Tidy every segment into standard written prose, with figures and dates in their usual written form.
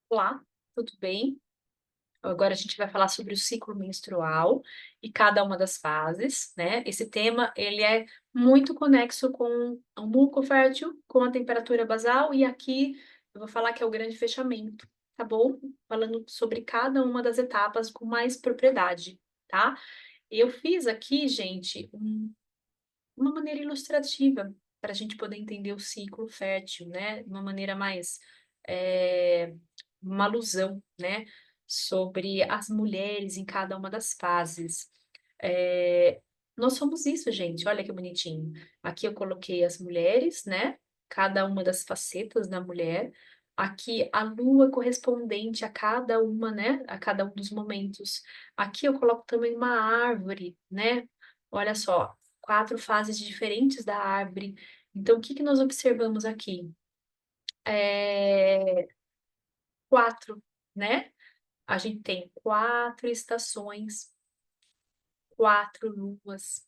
Olá, tudo bem? Agora a gente vai falar sobre o ciclo menstrual e cada uma das fases, né? Esse tema, ele é muito conexo com o muco fértil, com a temperatura basal e aqui eu vou falar que é o grande fechamento, tá bom? Falando sobre cada uma das etapas com mais propriedade, tá? Eu fiz aqui, gente, uma maneira ilustrativa para a gente poder entender o ciclo fértil, né? De uma maneira mais, eh, uma alusão, né? Sobre as mulheres em cada uma das fases. Eh, Nós somos isso, gente. Olha que bonitinho. Aqui eu coloquei as mulheres, né? Cada uma das facetas da mulher. Aqui a lua correspondente a cada uma, né? A cada um dos momentos. Aqui eu coloco também uma árvore, né? Olha só, 4 fases diferentes da árvore. Então, o que que nós observamos aqui? 4, né? A gente tem 4 estações, 4 luas.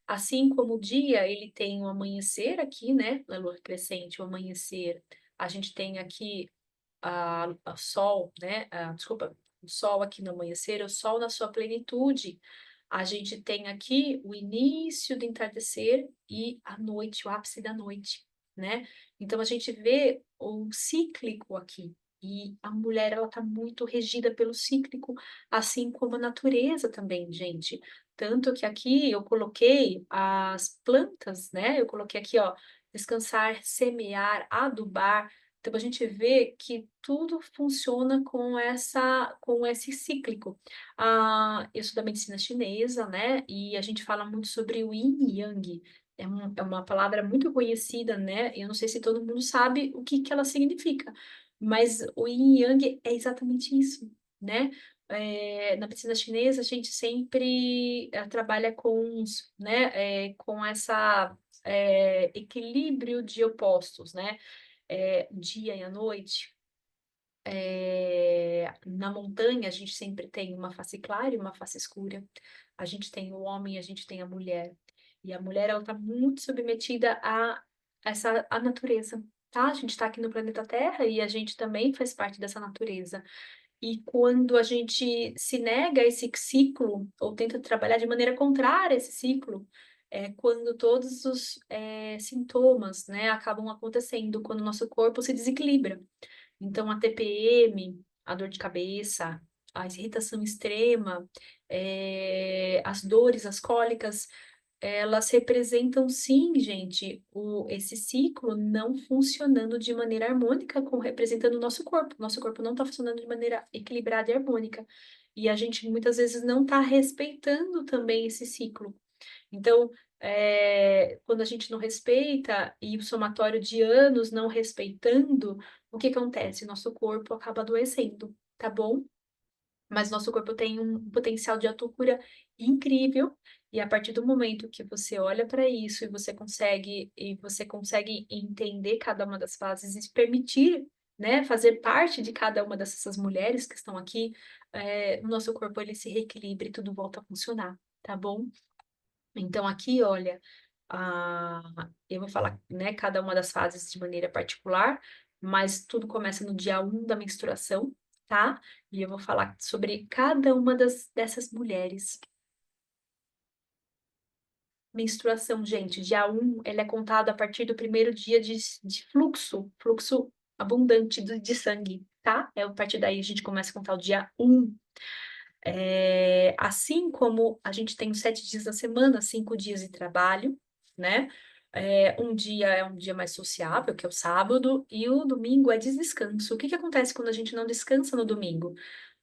Assim como o dia, ele tem o amanhecer aqui, né? Na lua crescente, o amanhecer. A gente tem aqui a sol, né? Desculpa, o sol aqui no amanhecer, o sol na sua plenitude. A gente tem aqui o início do entardecer e a noite, o ápice da noite, né? Então a gente vê o cíclico aqui. E a mulher, ela tá muito regida pelo cíclico, assim como a natureza também, gente. Tanto que aqui eu coloquei as plantas, né? Eu coloquei aqui, ó, descansar, semear, adubar. Então a gente vê que tudo funciona com esse cíclico. Eu sou da medicina chinesa, né? E a gente fala muito sobre o Yin e Yang. É uma palavra muito conhecida, né? Eu não sei se todo mundo sabe o que que ela significa, mas o Yin e Yang é exatamente isso, né? Na medicina chinesa, a gente sempre trabalha com, com essa equilíbrio de opostos, né? O dia e a noite. Na montanha, a gente sempre tem uma face clara e uma face escura. A gente tem o homem, a gente tem a mulher. E a mulher, ela está muito submetida a natureza, tá? A gente está aqui no planeta Terra e a gente também faz parte dessa natureza. E quando a gente se nega a esse ciclo, ou tenta trabalhar de maneira contrária a esse ciclo, é quando todos os sintomas, né, acabam acontecendo, quando o nosso corpo se desequilibra. Então, a TPM, a dor de cabeça, a irritação extrema, as dores, as cólicas, elas representam sim, gente, esse ciclo não funcionando de maneira harmônica, representando o nosso corpo. Nosso corpo não está funcionando de maneira equilibrada e harmônica. E a gente muitas vezes não está respeitando também esse ciclo. Então, quando a gente não respeita e o somatório de anos não respeitando, o que acontece? Nosso corpo acaba adoecendo, tá bom? Mas nosso corpo tem um potencial de autocura incrível, e a partir do momento que você olha para isso e você consegue entender cada uma das fases e se permitir, né, fazer parte de cada uma dessas mulheres que estão aqui, o nosso corpo ele se reequilibra e tudo volta a funcionar, tá bom? Então aqui, olha, eu vou falar, né, cada uma das fases de maneira particular, mas tudo começa no dia 1 da menstruação, tá? E eu vou falar sobre cada uma dessas mulheres. Menstruação, gente, dia 1, ele é contado a partir do primeiro dia de fluxo abundante de sangue, tá? A partir daí a gente começa a contar o dia 1. Assim como a gente tem os 7 dias da semana, 5 dias de trabalho, né? Um dia é um dia mais sociável, que é o sábado, e o domingo é de descanso. O que que acontece quando a gente não descansa no domingo?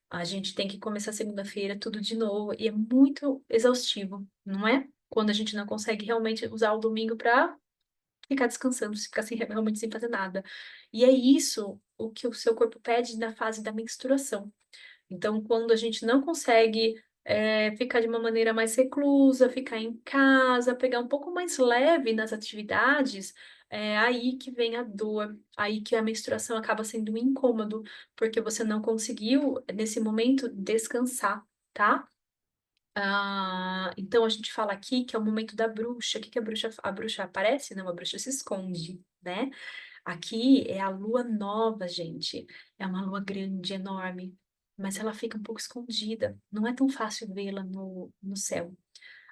A gente tem que começar segunda-feira tudo de novo, e é muito exaustivo, não é? Quando a gente não consegue realmente usar o domingo para ficar descansando, ficar realmente sem fazer nada. E é isso o que o seu corpo pede na fase da menstruação. Então, quando a gente não consegue ficar de uma maneira mais reclusa, ficar em casa, pegar um pouco mais leve nas atividades, é aí que vem a dor, aí que a menstruação acaba sendo um incômodo, porque você não conseguiu, nesse momento, descansar, tá? Então a gente fala aqui que é o momento da bruxa. O que que a bruxa aparece? Não, a bruxa se esconde, né? Aqui é a lua nova, gente. É uma lua grande, enorme, mas ela fica um pouco escondida. Não é tão fácil vê-la no céu.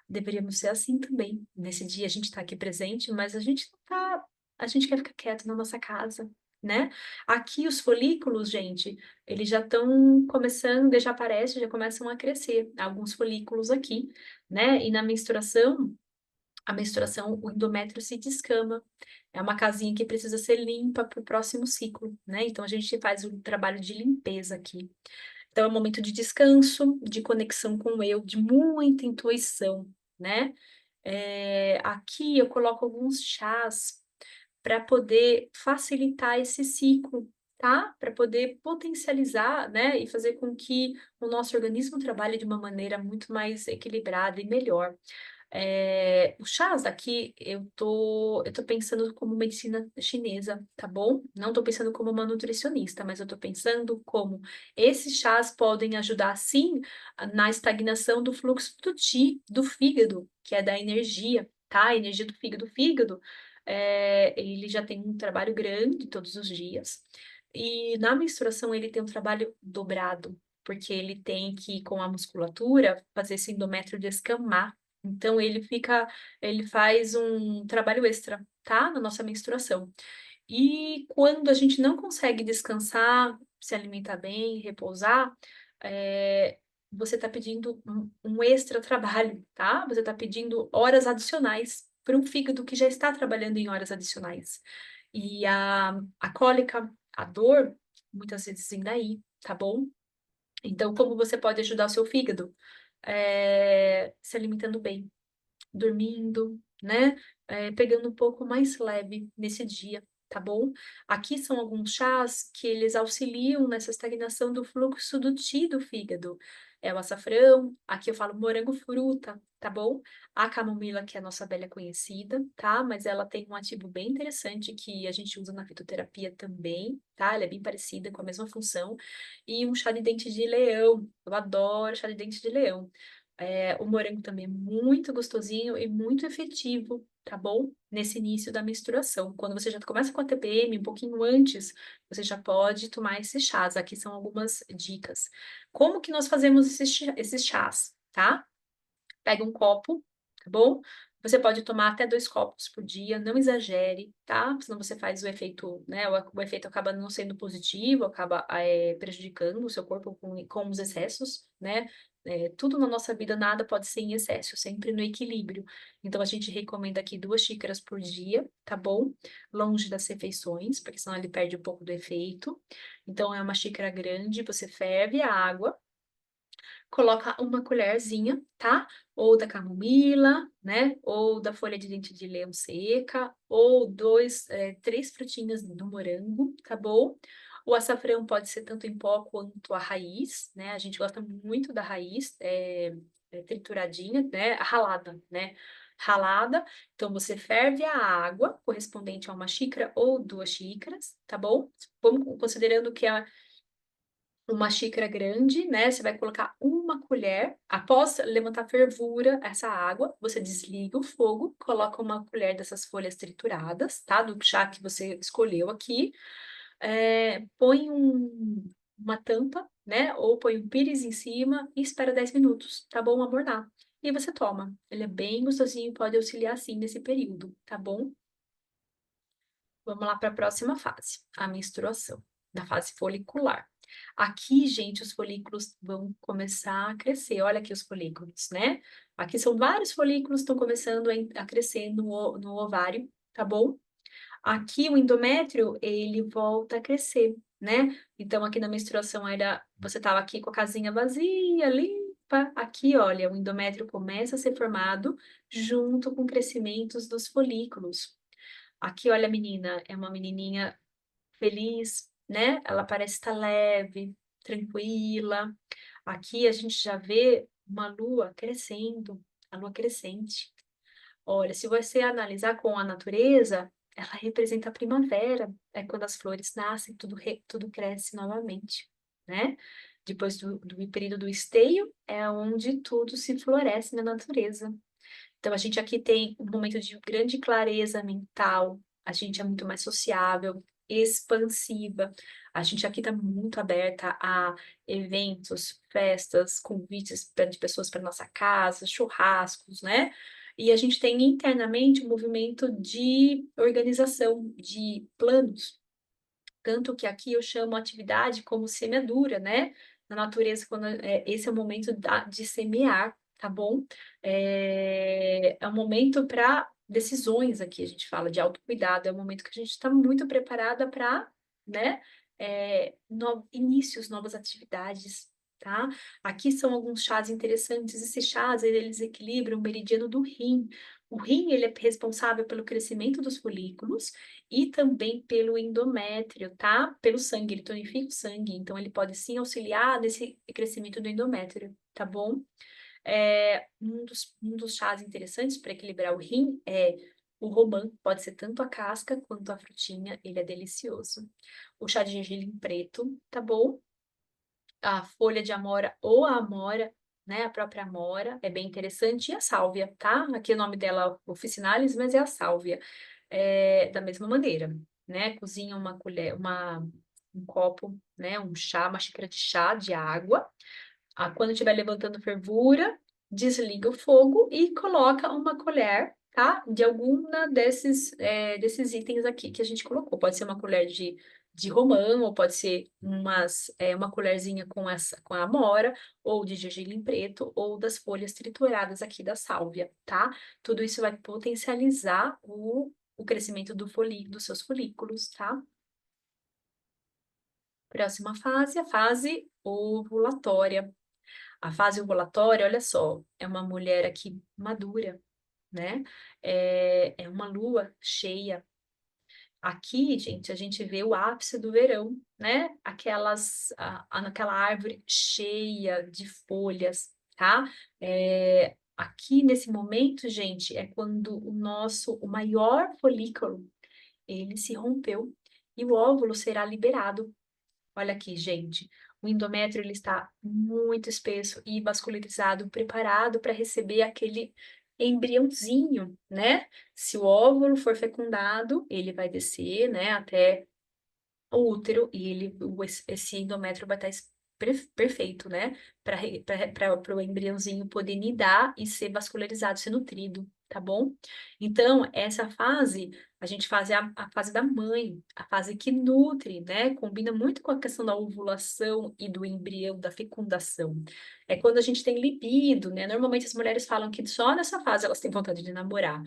Deveríamos ser assim também. Nesse dia a gente está aqui presente, mas a gente não tá, a gente quer ficar quieto na nossa casa, né? Aqui os folículos, gente, eles já estão começando, já aparecem, já começam a crescer, alguns folículos aqui, né? E na menstruação, a menstruação, o endométrio se descama. É uma casinha que precisa ser limpa para o próximo ciclo, né? Então a gente faz um trabalho de limpeza aqui. Então, é um momento de descanso, de conexão com o eu, de muita intuição, né? Aqui eu coloco alguns chás para poder facilitar esse ciclo, tá? Para poder potencializar, né? E fazer com que o nosso organismo trabalhe de uma maneira muito mais equilibrada e melhor. O chás daqui eu tô pensando como medicina chinesa, tá bom? Não tô pensando como uma nutricionista, mas eu tô pensando como esses chás podem ajudar sim na estagnação do fluxo do qi, do fígado, que é da energia, tá? A energia do fígado. O fígado, ele já tem um trabalho grande todos os dias, e na menstruação ele tem um trabalho dobrado, porque ele tem que, com a musculatura, fazer esse endométrio descamar. Então ele faz um trabalho extra, tá? Na nossa menstruação. E quando a gente não consegue descansar, se alimentar bem, repousar, você está pedindo um extra trabalho, tá? Você está pedindo horas adicionais para um fígado que já está trabalhando em horas adicionais. E a cólica, a dor, muitas vezes vem daí, tá bom? Então, como você pode ajudar o seu fígado? Se alimentando bem, dormindo, né? Pegando um pouco mais leve nesse dia, tá bom? Aqui são alguns chás que eles auxiliam nessa estagnação do fluxo do qi do fígado. É o açafrão, aqui eu falo morango fruta, tá bom? A camomila, que é a nossa abelha conhecida, tá? Mas ela tem um ativo bem interessante que a gente usa na fitoterapia também, tá? Ela é bem parecida, com a mesma função. E um chá de dente de leão. Eu adoro chá de dente de leão. O morango também é muito gostosinho e muito efetivo, tá bom? Nesse início da menstruação. Quando você já começa com a TPM, um pouquinho antes, você já pode tomar esses chás. Aqui são algumas dicas. Como que nós fazemos esses chás, tá? Pega um copo, tá bom? Você pode tomar até 2 copos por dia, não exagere, tá? Senão você faz o efeito, né? O efeito acaba não sendo positivo, acaba prejudicando o seu corpo com os excessos, né? Tudo na nossa vida, nada pode ser em excesso, sempre no equilíbrio. Então, a gente recomenda aqui 2 xícaras por dia, tá bom? Longe das refeições, porque senão ele perde um pouco do efeito. Então, é uma xícara grande, você ferve a água, coloca uma colherzinha, tá? Ou da camomila, né? Ou da folha de dente de leão seca, ou 3 frutinhas do morango, tá bom? O açafrão pode ser tanto em pó quanto a raiz, né? A gente gosta muito da raiz, trituradinha, né? Ralada, né? Ralada. Então, você ferve a água correspondente a 1 xícara ou 2 xícaras, tá bom? Vamos considerando que uma xícara grande, né? Você vai colocar 1 colher. Após levantar a fervura, essa água, você desliga o fogo, coloca 1 colher dessas folhas trituradas, tá? Do chá que você escolheu aqui. Põe uma tampa, né? Ou põe um pires em cima e espera 10 minutos, tá bom? Amornar. E você toma. Ele é bem gostosinho, pode auxiliar sim nesse período, tá bom? Vamos lá para a próxima fase, a menstruação, da fase folicular. Aqui, gente, os folículos vão começar a crescer. Olha aqui os folículos, né? Aqui são vários folículos que estão começando a crescer no ovário, tá bom? Aqui o endométrio, ele volta a crescer, né? Então, aqui na menstruação você estava aqui com a casinha vazia, limpa. Aqui, olha, o endométrio começa a ser formado junto com o crescimento dos folículos. Aqui, olha a menina, é uma menininha feliz, né? Ela parece estar leve, tranquila. Aqui a gente já vê uma lua crescendo, a lua crescente. Olha, se você analisar com a natureza, ela representa a primavera, é quando as flores nascem, tudo cresce novamente, né? Depois do período do esteio, é onde tudo se floresce na natureza. Então, a gente aqui tem um momento de grande clareza mental, a gente é muito mais sociável, expansiva. A gente aqui está muito aberta a eventos, festas, convites de pessoas para nossa casa, churrascos, né? E a gente tem internamente um movimento de organização, de planos. Tanto que aqui eu chamo a atividade como semeadura, né? Na natureza, quando esse é o momento de semear, tá bom? É um momento para decisões aqui, a gente fala de autocuidado, é um momento que a gente está muito preparada para, né? Inícios, novas atividades, tá? Aqui são alguns chás interessantes. Esses chás, eles equilibram o meridiano do rim. O rim, ele é responsável pelo crescimento dos folículos e também pelo endométrio, tá? Pelo sangue, ele tonifica o sangue, então ele pode sim auxiliar nesse crescimento do endométrio, tá bom? Um dos chás interessantes para equilibrar o rim é o romã, pode ser tanto a casca quanto a frutinha, ele é delicioso. O chá de gergelim preto, tá bom? A folha de amora ou a amora, né? A própria amora é bem interessante. E a sálvia, tá? Aqui o nome dela officinalis, mas é a sálvia. Da mesma maneira, né? Cozinha uma colher, um copo, né? Um chá, uma xícara de chá de água. Quando estiver levantando fervura, desliga o fogo e coloca uma colher, tá? De alguma desses itens aqui que a gente colocou. Pode ser uma colher de romã, ou pode ser uma colherzinha com a amora, ou de gergelim preto, ou das folhas trituradas aqui da sálvia, tá? Tudo isso vai potencializar o crescimento dos seus folículos, tá? Próxima fase, a fase ovulatória. A fase ovulatória, olha só, é uma mulher aqui madura, né? É uma lua cheia. Aqui, gente, a gente vê o ápice do verão, né? Aquela árvore cheia de folhas, tá? Aqui nesse momento, gente, é quando o maior folículo, ele se rompeu e o óvulo será liberado. Olha aqui, gente. O endométrio ele está muito espesso e vascularizado, preparado para receber aquele embriãozinho, né? Se o óvulo for fecundado, ele vai descer, né, até o útero e esse endométrio vai estar perfeito, né? Para o embriãozinho poder nidar e ser vascularizado, ser nutrido, tá bom? Então, essa fase, a gente faz a fase da mãe, a fase que nutre, né? Combina muito com a questão da ovulação e do embrião, da fecundação. É quando a gente tem libido, né? Normalmente as mulheres falam que só nessa fase elas têm vontade de namorar.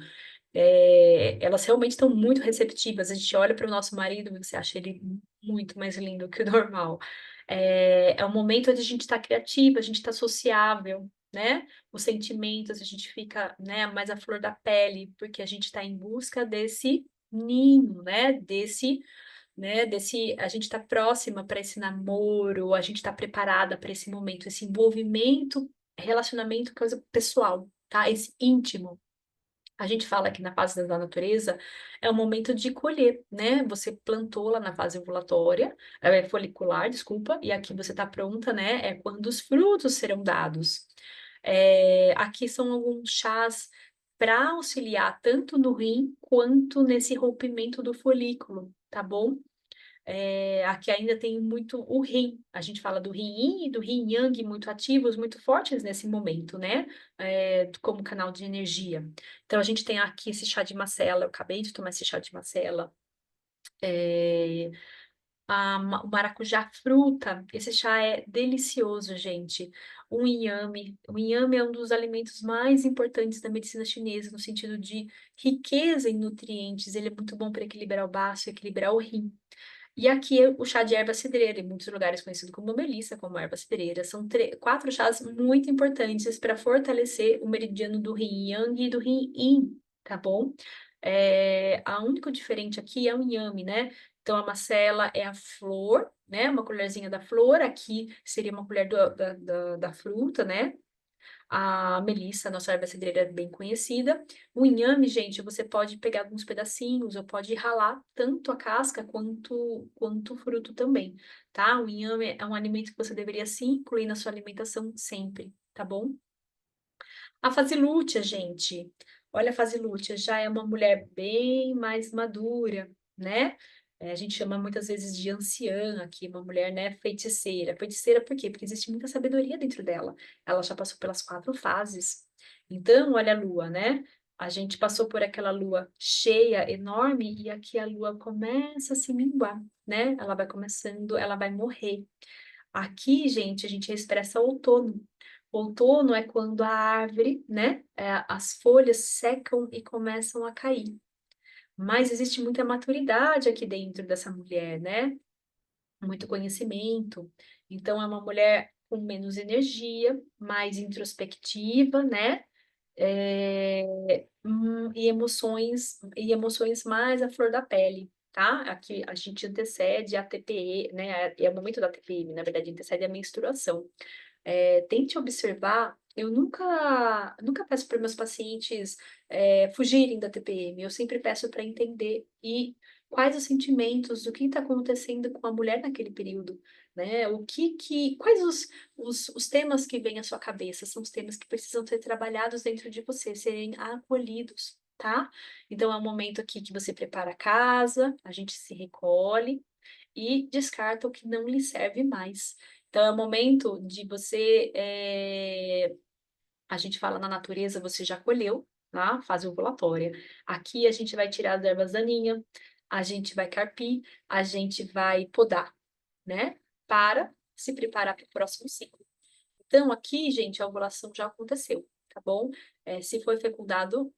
Elas realmente estão muito receptivas. A gente olha para o nosso marido e você acha ele muito mais lindo que o normal. É um momento onde a gente está criativa, a gente está sociável, né? Os sentimentos, a gente fica, né, mais à flor da pele, porque a gente está em busca desse ninho, a gente está próxima para esse namoro, a gente está preparada para esse momento, esse envolvimento, relacionamento, coisa pessoal, tá? Esse íntimo. A gente fala que na fase da natureza é o momento de colher, né? Você plantou lá na fase ovulatória, folicular, desculpa, e aqui você está pronta, né? É quando os frutos serão dados. Aqui são alguns chás para auxiliar tanto no rim quanto nesse rompimento do folículo, tá bom? Aqui ainda tem muito o yin. A gente fala do yin yin e do yin yang muito ativos, muito fortes nesse momento, né? Como canal de energia. Então, a gente tem aqui esse chá de macela. Eu acabei de tomar esse chá de macela. É, o maracujá fruta. Esse chá é delicioso, gente. O inhame. O inhame é um dos alimentos mais importantes da medicina chinesa, no sentido de riqueza em nutrientes. Ele é muito bom para equilibrar o baço, equilibrar o rim. E aqui o chá de erva cidreira, em muitos lugares conhecido como melissa, como erva cidreira, são 4 chás muito importantes para fortalecer o meridiano do yin yang e do yin yin, tá bom? A único diferente aqui é o inhame, né? Então a macela é a flor, né? Uma colherzinha da flor, aqui seria uma colher da fruta, né? A melissa, nossa erva cidreira é bem conhecida. O inhame, gente, você pode pegar alguns pedacinhos ou pode ralar tanto a casca quanto o fruto também, tá? O inhame é um alimento que você deveria sim incluir na sua alimentação sempre, tá bom? A fase lútea, gente. Olha a fase lútea, já é uma mulher bem mais madura, né? A gente chama muitas vezes de anciã aqui, uma mulher, né, feiticeira. Feiticeira por quê? Porque existe muita sabedoria dentro dela. Ela já passou pelas 4 fases. Então, olha a lua, né? A gente passou por aquela lua cheia, enorme, e aqui a lua começa a se minguar, né? Ela vai começando, ela vai morrer. Aqui, gente, a gente expressa outono. Outono é quando a árvore, né, as folhas secam e começam a cair. Mas existe muita maturidade aqui dentro dessa mulher, né? Muito conhecimento. Então, é uma mulher com menos energia, mais introspectiva, né? E emoções mais à flor da pele, tá? Aqui a gente antecede a TPE, né? É o momento da TPM, na verdade, antecede a menstruação. Tente observar. Eu nunca peço para meus pacientes fugirem da TPM. Eu sempre peço para entender e quais os sentimentos, o que está acontecendo com a mulher naquele período, né? Quais os temas que vêm à sua cabeça? São os temas que precisam ser trabalhados dentro de você, serem acolhidos, tá? Então é um momento aqui que você prepara a casa, a gente se recolhe e descarta o que não lhe serve mais. Então, é o momento de você. A gente fala na natureza, você já colheu, tá? Fase ovulatória. Aqui a gente vai tirar as ervas daninhas, a gente vai carpir, a gente vai podar, né? Para se preparar para o próximo ciclo. Então, aqui, gente, a ovulação já aconteceu, tá bom? Se foi fecundado,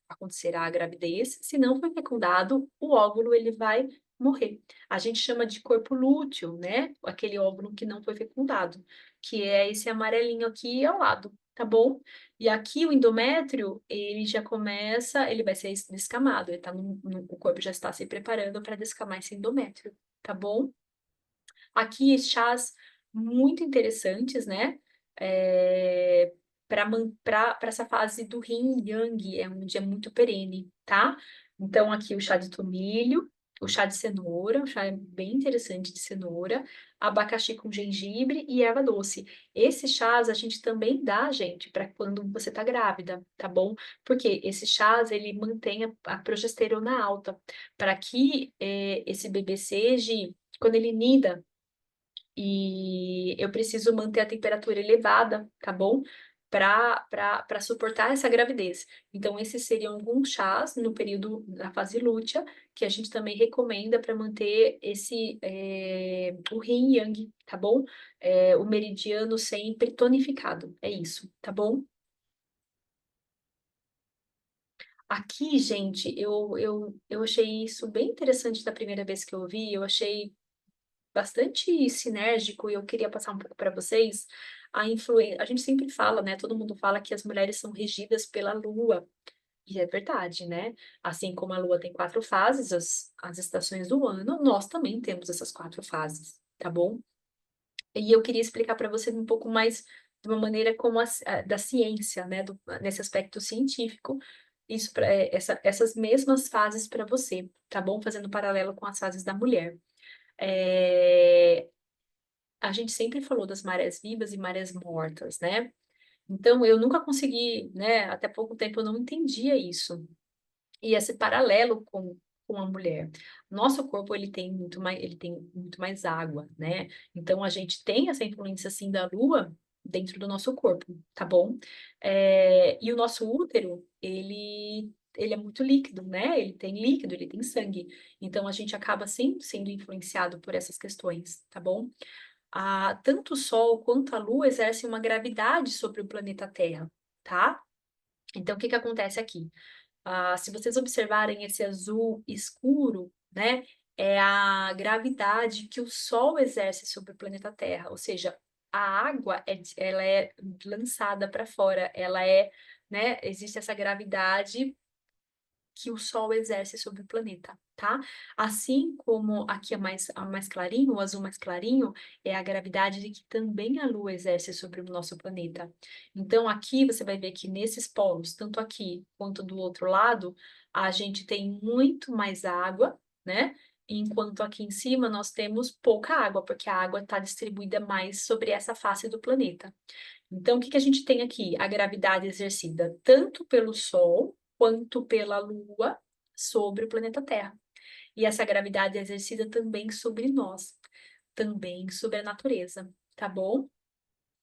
acontecerá a gravidez. Se não foi fecundado, o óvulo ele vai morrer. A gente chama de corpo lúteo, né? Aquele óvulo que não foi fecundado, que é esse amarelinho aqui ao lado, tá bom? E aqui o endométrio, ele já começa, ele vai ser descamado, o corpo já está se preparando para descamar esse endométrio, tá bom? Aqui, chás muito interessantes, né? Para essa fase do yin yang, é um dia muito perene, tá? Então, aqui o chá de tomilho, o chá de cenoura, um chá bem interessante de cenoura, abacaxi com gengibre e erva doce. Esses chás a gente também dá, gente, para quando você tá grávida, tá bom? Porque esses chás, ele mantém a progesterona alta, para que esse bebê seja, quando ele nida, e eu preciso manter a temperatura elevada, tá bom? Para suportar essa gravidez. Então, esses seriam alguns chás no período da fase lútea, que a gente também recomenda para manter o yin e yang, tá bom? O meridiano sempre tonificado, é isso, tá bom? Aqui, gente, eu achei isso bem interessante da primeira vez que eu ouvi, eu achei bastante sinérgico e eu queria passar um pouco para vocês a influência. A gente sempre fala, né? Todo mundo fala que as mulheres são regidas pela lua. E é verdade, né? Assim como a lua tem 4 fases, as estações do ano, nós também temos essas 4 fases, tá bom? E eu queria explicar para você um pouco mais de uma maneira como da ciência, né? Nesse aspecto científico, essas mesmas fases para você, tá bom? Fazendo paralelo com as fases da mulher. É, a gente sempre falou das marés vivas e marés mortas, né? Então, eu nunca consegui, né? Até pouco tempo eu não entendia isso. E esse paralelo com a mulher. Nosso corpo, ele tem muito mais água, né? Então, a gente tem essa influência, assim, da lua dentro do nosso corpo, tá bom? E o nosso útero, ele é muito líquido, né? Ele tem líquido, ele tem sangue. Então, a gente acaba sempre sendo influenciado por essas questões, tá bom? Tanto o Sol quanto a Lua exercem uma gravidade sobre o planeta Terra, tá? Então, o que que acontece aqui? Se vocês observarem esse azul escuro, né, é a gravidade que o Sol exerce sobre o planeta Terra, ou seja, a água ela é lançada para fora, né, existe essa gravidade que o Sol exerce sobre o planeta, tá? Assim como aqui é mais clarinho, o azul mais clarinho, é a gravidade que também a Lua exerce sobre o nosso planeta. Então, aqui você vai ver que nesses polos, tanto aqui quanto do outro lado, a gente tem muito mais água, né? enquanto aqui em cima nós temos pouca água, porque a água está distribuída mais sobre essa face do planeta. Então, o que que a gente tem aqui? A gravidade exercida tanto pelo Sol quanto pela Lua sobre o planeta Terra. E essa gravidade é exercida também sobre nós, também sobre a natureza, tá bom?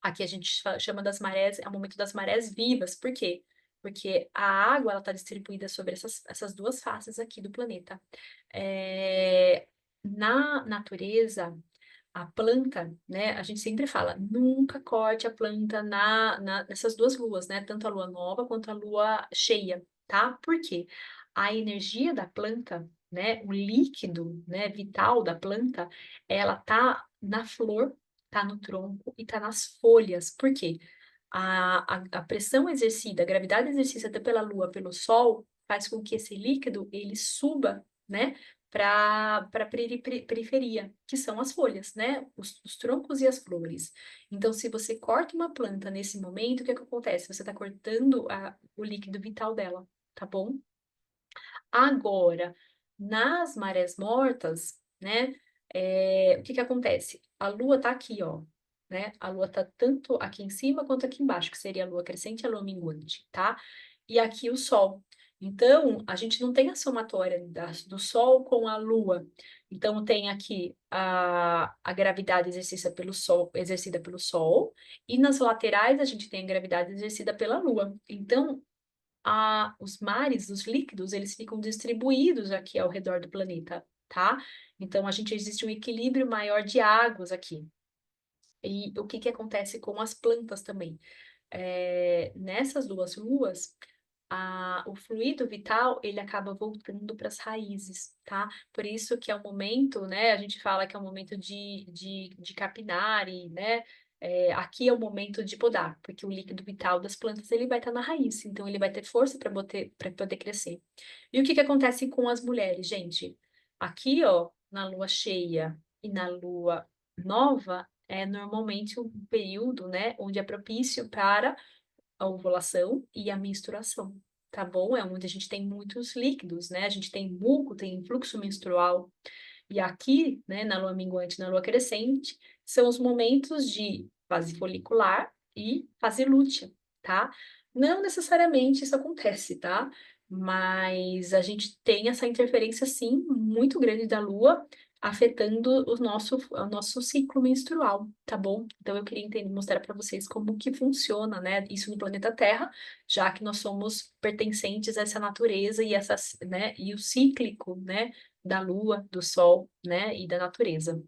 Aqui a gente chama das marés, é o momento das marés vivas. Por quê? Porque a água ela está distribuída sobre essas duas faces aqui do planeta. Na natureza, a planta, né? A gente sempre fala, nunca corte a planta nessas duas luas, né? Tanto a lua nova quanto a lua cheia, tá? Por quê? A energia da planta, né? O líquido, né? Vital da planta, ela tá na flor, tá no tronco e tá nas folhas. Por quê? A pressão exercida, a gravidade exercida pela lua, pelo sol, faz com que esse líquido ele suba, né? Para a periferia, que são as folhas, né? Os troncos e as flores. Então, se você corta uma planta nesse momento, o que é que acontece? Você está cortando o líquido vital dela, tá bom? Agora, nas marés mortas, né? O que que acontece? A lua tá aqui, ó. Né? A lua tá tanto aqui em cima quanto aqui embaixo, que seria a lua crescente e a lua minguante, tá? E aqui o sol. Então, a gente não tem a somatória do Sol com a Lua. Então, tem aqui a gravidade exercida pelo Sol, e nas laterais a gente tem a gravidade exercida pela Lua. Então, os mares, os líquidos, eles ficam distribuídos aqui ao redor do planeta, tá? Então, existe um equilíbrio maior de águas aqui. E o que que acontece com as plantas também? Nessas duas luas, o fluido vital, ele acaba voltando para as raízes, tá? Por isso que é o momento, né? A gente fala que é o momento de capinar e, né? Aqui é o momento de podar, porque o líquido vital das plantas, ele vai estar na raiz, então ele vai ter força para poder crescer. E o que que acontece com as mulheres, gente? Aqui, ó, na lua cheia e na lua nova, é normalmente um período, né, onde é propício para a ovulação e a menstruação, tá bom? É onde a gente tem muitos líquidos, né? A gente tem muco, tem fluxo menstrual. E aqui, né, na lua minguante, na lua crescente, são os momentos de fase folicular e fase lútea, tá? Não necessariamente isso acontece, tá? Mas a gente tem essa interferência, sim, muito grande da lua, afetando o nosso ciclo menstrual, tá bom? Então eu queria mostrar para vocês como que funciona, né, isso no planeta Terra, já que nós somos pertencentes a essa natureza e né, e o cíclico, né, da lua, do sol, né, e da natureza.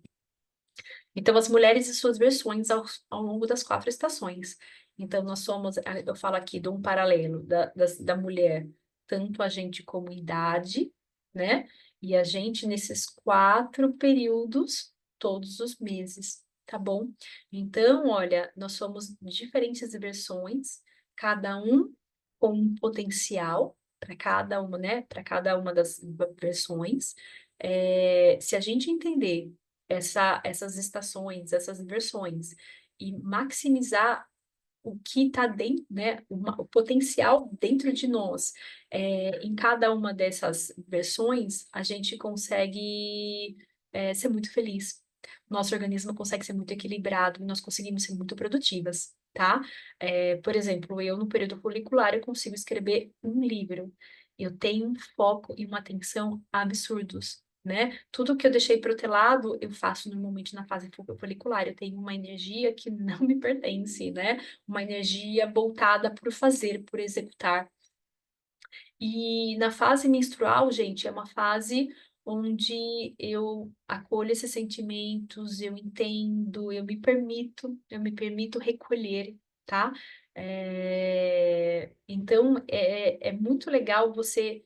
Então, as mulheres e suas versões ao longo das 4 estações. Então, eu falo aqui de um paralelo da mulher, tanto a gente como idade, né? E a gente nesses 4 períodos, todos os meses, tá bom? Então, olha, nós somos diferentes versões, cada um com um potencial para cada uma, né? Para cada uma das versões. Se a gente entender essas estações, essas versões, e maximizar o que está dentro, né, o potencial dentro de nós. Em cada uma dessas versões, a gente consegue ser muito feliz. Nosso organismo consegue ser muito equilibrado, nós conseguimos ser muito produtivas, tá? Por exemplo, eu no período folicular eu consigo escrever um livro. Eu tenho um foco e uma atenção absurdos, né? Tudo que eu deixei protelado, eu faço normalmente na fase folicular. Eu tenho uma energia que não me pertence, né? Uma energia voltada por fazer, por executar. E na fase menstrual, gente, é uma fase onde eu acolho esses sentimentos, eu entendo, eu me permito recolher, tá? Então, é muito legal você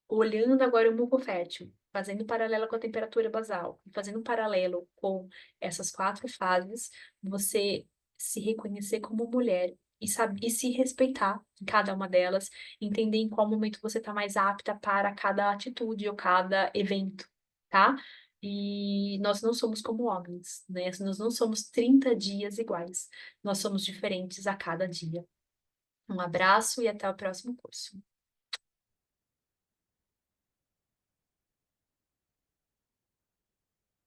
olhando agora o muco fértil, fazendo paralelo com a temperatura basal, fazendo paralelo com essas 4 fases, você se reconhecer como mulher e se respeitar em cada uma delas, entender em qual momento você está mais apta para cada atitude ou cada evento, tá? E nós não somos como homens, né? Nós não somos 30 dias iguais, nós somos diferentes a cada dia. Um abraço e até o próximo curso.